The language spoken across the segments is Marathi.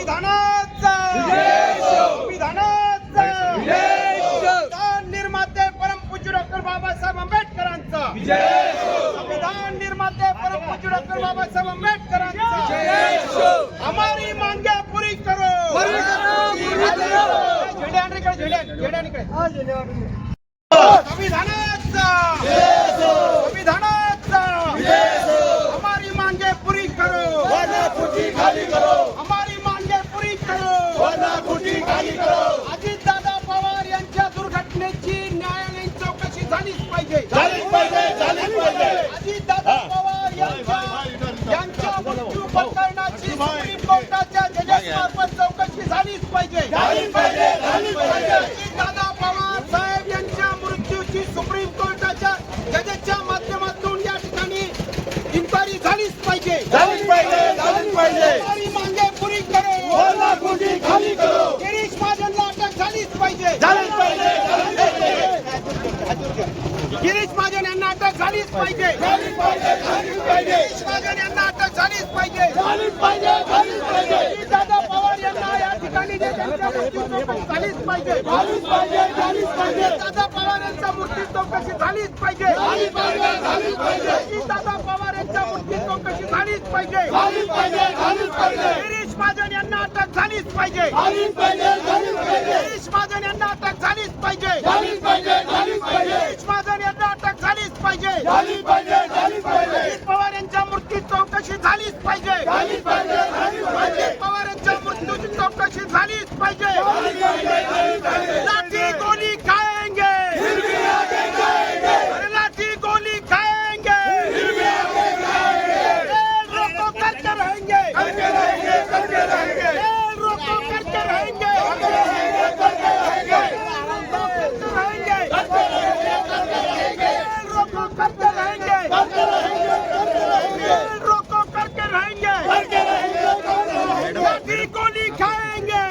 संविधानाचा संविधान निर्माते परमपूज्य डॉक्टर बाबासाहेब आंबेडकरांचा संविधान निर्माते परमपूज्य डॉक्टर बाबासाहेब आंबेडकरांचा हमारी मांगे पूरी करो संविधानाचा हमारी मांगे पूरी करो खाली करो हमारी मांगे पूरी करो खाली करो अजितदादा पवार यांच्या दुर्घटनेची न्यायालयीन चौकशी झालीच पाहिजे अजितदादा पवार यांच्या मृत्यू प्रकरणाची सुप्रीम कोर्टाच्या जजेसमार्फत चौकशी झालीच पाहिजे अजितदादा पवार साहेब यांच्या मृत्यूची सुप्रीम कोर्टाच्या जजेसच्या माध्यमातून या ठिकाणी इन्क्वायरी झालीच पाहिजे हमारी मांगे पूरी करो खाली करो गिरीश महाजनला अटक झालीच पाहिजे गिरीश महाजन यांना अटक झालीच पाहिजे गिरीश महाजन यांना अटक झालीच पाहिजे दादा पवार यांना या ठिकाणी जे त्यांच्या मृत्यू चौकशी झालीच पाहिजे दादा पवार यांच्या मृत्यू चौकशी झालीच पाहिजे दादा पवार यांच्या मृत्यू चौकशी झालीच पाहिजे गिरीश महाजन यांना अटक झालीच पाहिजे गिरीश महाजन यांना अटक झालीच पाहिजे गिरीश महाजन यांना अटक झालीच पाहिजे अजित पवार यांच्या मृत्यू चौकशी झालीच पाहिजे अजित पवार यांच्या मृत्यूची चौकशी झालीच पाहिजे लाठी गोली खाएंगे लाठी गोली खाएंगे रोको करते रहेंगे रोको करते रहेंगे रोको करते रहेंगे रोको करके रहेंगे लाठी गोली खाएंगे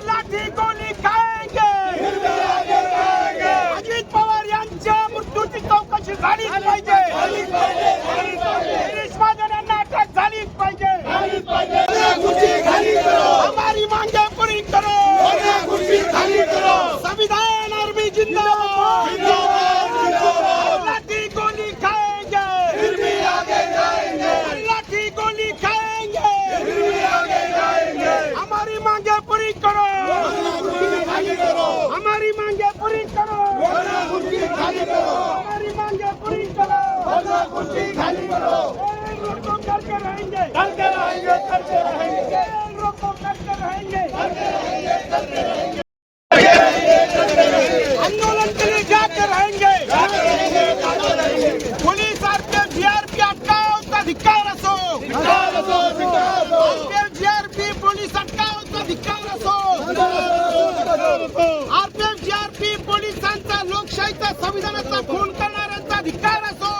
लाठी गोली खाएंगे अजित पवार यांच्या मृत्यूची चौकशी झालीच पाहिजे गिरीश महाजन यांना अटक झालीच पाहिजे हमारी मांगे पूरी करो संविधान आर्मी जिंदाबाद लाठी गोली खाएंगे लाठी गोली खाएंगे हमारी मांगे पूरी करो हमारी मांगे पूरी करो हमारी मांगे पूरी करो रोको करके रहेंगे रोको करके रहेंगे आंदोलन के लिए जाते रहेंगे पुलिस आरपीएफ जीआरपी अटकाव का धिक्कार असो आरपीएफ जीआरपी पोलीस अटकाव धिक्कार असो आरपीएफ जीआरपी पोलिसांचा लोकशाहीचा संविधानाचा खून करणाऱ्यांचा धिक्कार असो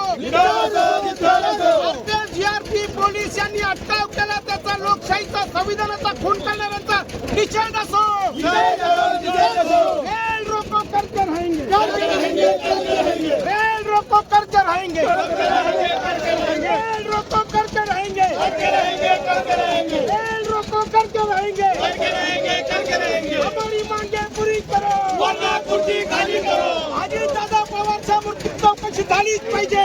आरपीएफ जीआरपी पोलीस यांनी अटकाव केला त्याचा लोकशाहीचा संविधानाचा खून करणाऱ्यांचा निषेध असो रेल रोको करते रहेंगे रेल रोको करते रहेंगे रेल रोको करते रहेंगे रेल रोको करते रहेंगे हमारी मांगे पूरी करो खाली करो अजितदादा पवारच्या मृत्यू चौकशी झालीच पाहिजे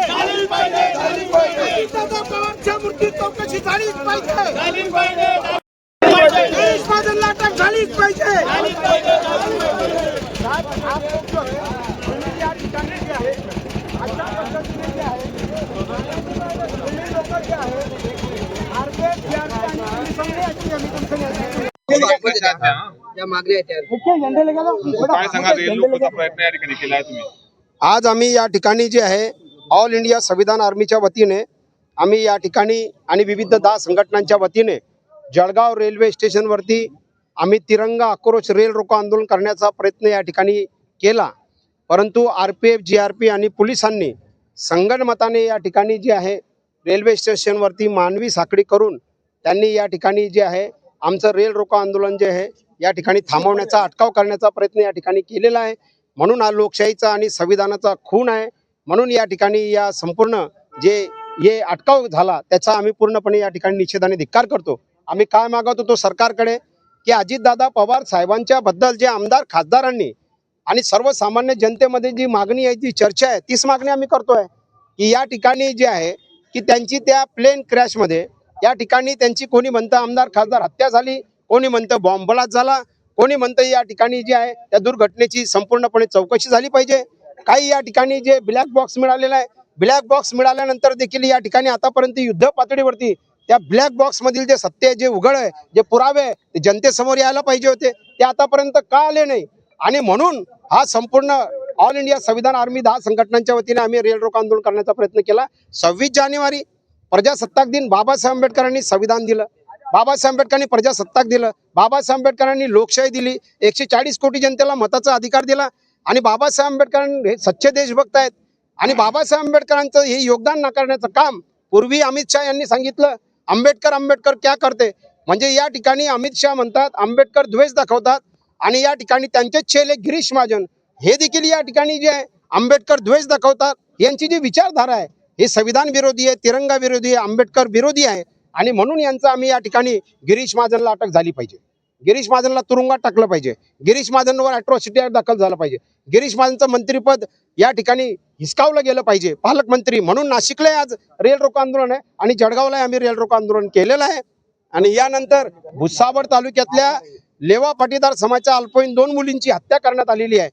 अजितदादा पवारच्या मृत्यू चौकशी झालीच पाहिजे गिरीश महाजनला अटक झालीच पाहिजे या ठिकाणी जे आहे अशा पद्धतीने जे आहे लोक जे आहे आरपीएफ जीआरपी आणि पोलिसांनी याची आम्ही ज्या मागण्या आहेत त्या काय सांगा रेल रोकोचा प्रयत्न या ठिकाणी केला आहे तुम्ही? आज आम्ही या ठिकाणी जे आहे ऑल इंडिया संविधान आर्मीच्या वतीने आम्ही या ठिकाणी आणि विविध 10 संघटनांच्या वतीने जळगाव रेल्वे स्टेशनवरती आम्ही तिरंगा आक्रोश रेल रोको आंदोलन करण्याचा प्रयत्न या ठिकाणी केला, परंतु आरपीएफ जीआरपी आणि पोलिसांनी संगनमताने या ठिकाणी जे आहे रेल्वे स्टेशनवरती मानवी साखळी करून त्यांनी या ठिकाणी जे आहे आमचं रेल रोको आंदोलन जे आहे या ठिकाणी थांबवण्याचा अटकाव करण्याचा प्रयत्न या ठिकाणी केलेला आहे। म्हणून हा लोकशाहीचा आणि संविधानाचा खून आहे। म्हणून या ठिकाणी या संपूर्ण जे अटकाव झाला त्याचा आम्ही पूर्णपणे या ठिकाणी निषेधाने धिक्कार करतो आम्ही काय मागवतो तो सरकारकडे की अजितदादा पवार साहेबांच्या बद्दल जे आमदार खासदारांनी आणि सर्वसामान्य जनतेमध्ये जी मागणी आहे, जी चर्चा आहे, तीच मागणी आम्ही करतोय की या ठिकाणी जे आहे की त्यांची त्या प्लेन क्रॅशमध्ये या ठिकाणी त्यांची कोणी म्हणतं आमदार खासदार हत्या झाली, कोणी म्हणतं बॉम्ब ब्लास्ट झाला, कोणी म्हणतं या ठिकाणी जे आहे त्या दुर्घटनेची संपूर्णपणे चौकशी झाली पाहिजे. काही या ठिकाणी जे ब्लॅक बॉक्स मिळालेला आहे, ब्लॅक बॉक्स मिळाल्यानंतर देखील या ठिकाणी आतापर्यंत युद्ध पातळीवरती त्या ब्लॅक बॉक्स मधील जे सत्य आहे, जे उघड आहे, जे पुरावे आहे, ते जनतेसमोर यायला पाहिजे होते, ते आतापर्यंत का आले नाही. आणि म्हणून हा संपूर्ण ऑल इंडिया संविधान आर्मी 10 संघटनांच्या वतीने आम्ही रेल रोको आंदोलन करण्याचा प्रयत्न केला. 26 जानेवारी प्रजासत्ताक दिन बाबासाहेब आंबेडकरांनी संविधान दिलं, बाबासाहेब आंबेडकरांनी प्रजासत्ताक दिलं, बाबासाहेब आंबेडकरांनी लोकशाही दिली, 140 कोटी जनतेला मताचा अधिकार दिला. आणि बाबासाहेब आंबेडकर हे सच्चे देशभक्त आहेत. आणि बाबासाहेब आंबेडकरांचं हे योगदान नाकारण्याचं काम पूर्वी अमित शहा यांनी सांगितलं, आंबेडकर आंबेडकर क्या करते, म्हणजे या ठिकाणी अमित शहा म्हणतात आंबेडकर द्वेष दाखवतात. आणि या ठिकाणी त्यांचे चेले गिरीश महाजन हे देखील या ठिकाणी जे आहे आंबेडकर द्वेष दाखवतात. यांची जी विचारधारा आहे हे संविधान विरोधी आहे, तिरंगा विरोधी आहे, आंबेडकर विरोधी आहे. आणि म्हणून यांचं आम्ही या ठिकाणी गिरीश महाजनला अटक झाली पाहिजे, गिरीश महाजनला तुरुंगात टाकलं पाहिजे, गिरीश महाजनवर अॅट्रॉसिटी ऍक्ट दाखल झालं पाहिजे, गिरीश महाजनचं मंत्रिपद या ठिकाणी हिसकावलं गेलं पाहिजे, पालकमंत्री म्हणून. नाशिकला आज रेल रोको आंदोलन आहे आणि जळगावला आम्ही रेल रोको आंदोलन केलेलं आहे. आणि यानंतर भुसावळ तालुक्यातल्या लेवा पाटीदार समाजाच्या अल्पवयीन 2 मुलींची हत्या करण्यात आलेली आहे.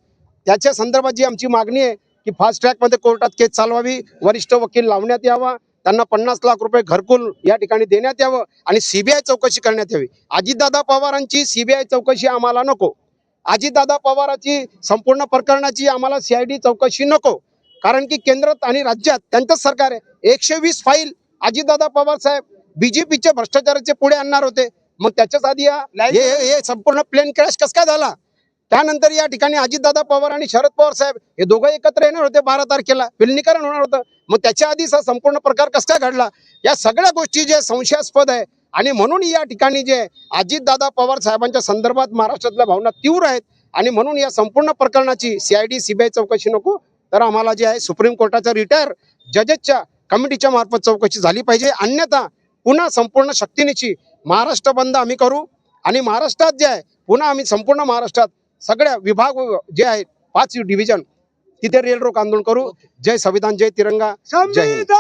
त्याच्या संदर्भात जी आमची मागणी आहे की फास्ट ट्रॅकमध्ये कोर्टात केस चालवावी, वरिष्ठ वकील लावण्यात यावा, त्यांना 50 लाख रुपये घरकुल या ठिकाणी देण्यात यावं आणि सीबीआय चौकशी करण्यात यावी. अजितदादा पवारांची सीबीआय चौकशी आम्हाला नको, अजितदादा पवारांची संपूर्ण प्रकरणाची आम्हाला CID चौकशी नको. कारण की केंद्रात आणि राज्यात त्यांचंच सरकार आहे. 120 फाईल अजितदादा पवार साहेब बीजेपीचे भ्रष्टाचाराचे पुढे आणणार होते. मग त्याच्याच आधी हे संपूर्ण प्लेन क्रॅश कसं काय झाला. त्यानंतर या ठिकाणी अजितदादा पवार आणि शरद पवार साहेब हे दोघं एकत्र येणार होते, 12 तारखेला विलिनीकरण होणार होतं. मग त्याच्या आधीच हा संपूर्ण प्रकार कसा काय घडला. या सगळ्या गोष्टी जे संशयास्पद आहे. आणि म्हणून या ठिकाणी जे अजितदादा पवार साहेबांच्या संदर्भात महाराष्ट्रातल्या भावना तीव्र आहेत. आणि म्हणून या संपूर्ण प्रकरणाची CID CBI चौकशी नको, तर आम्हाला जे आहे सुप्रीम कोर्टाच्या रिटायर जजेसच्या कमिटीच्या मार्फत चौकशी झाली पाहिजे. अन्यथा पुन्हा संपूर्ण शक्तीनिशी महाराष्ट्र बंद आम्ही करू. आणि महाराष्ट्रात जे आहे पुन्हा आम्ही संपूर्ण महाराष्ट्रात सगळ्या विभाग जे आहेत 5 डिव्हिजन तिथे रेल रोको आंदोलन करू. जय संविधान, जय तिरंगा, जय हिंद.